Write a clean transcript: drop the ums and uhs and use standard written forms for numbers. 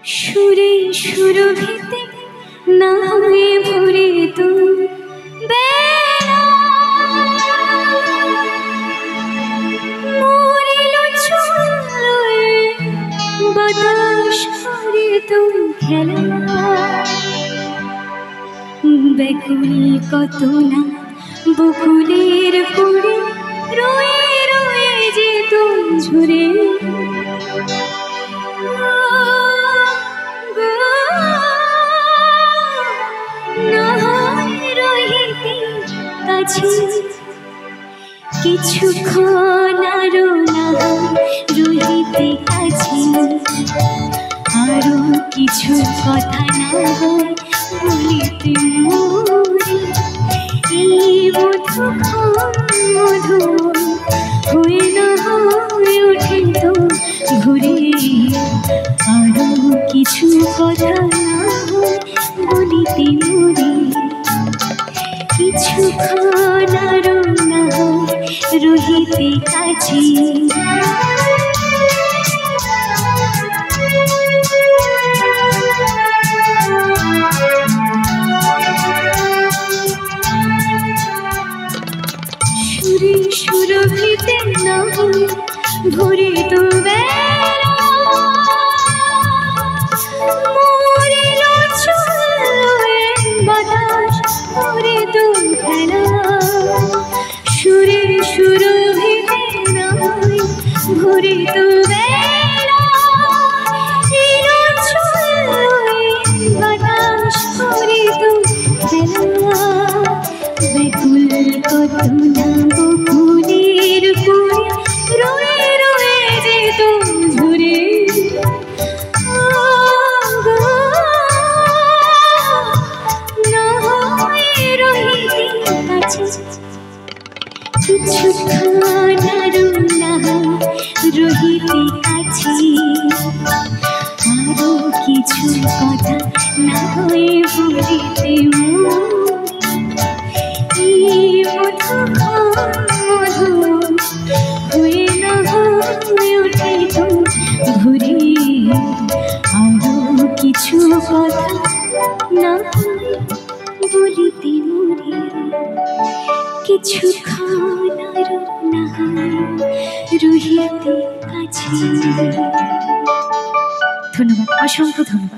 সুরে সুরভিতে না হয়ে ভরে তো বাতাস করে তো খেলা ব্যাকুল কত না বকুলের পড়ে রয়ে রয়ে যে তো ঝরে কিছুক্ষণ আরো না রহিতে কাছে আরো কিছু কথা না হয় বলিতে মোরে এই মধু মধু হয়ে না হয়ে ওঠে তো ঘুরে আরো কিছু কথা না হয় বলিতে মোরে কিছুক্ষণ আরো না রহিতে কাছে সুরে সুরভিতে না ভরে তো বাতাস করে তো খেলা সুরে সুরভিতে না ভরে তো বাতাস করে তো খেলা ব্যাকুল কত না বকুলের পড়ে রয়ে রয়ে যে তো ঝরে কিছুক্ষণ আরো না রহিতে কাছে আরো কিছু কথা না হয়ে বলিতে মধু মধু হয়ে না হয়ে ওঠে তো ঘুরে আরো কিছু কথা না বলিতে মোরে কিছুক্ষণ আরো না রহিতে কাছে। ধন্যবাদ, অসংখ্য ধন্যবাদ।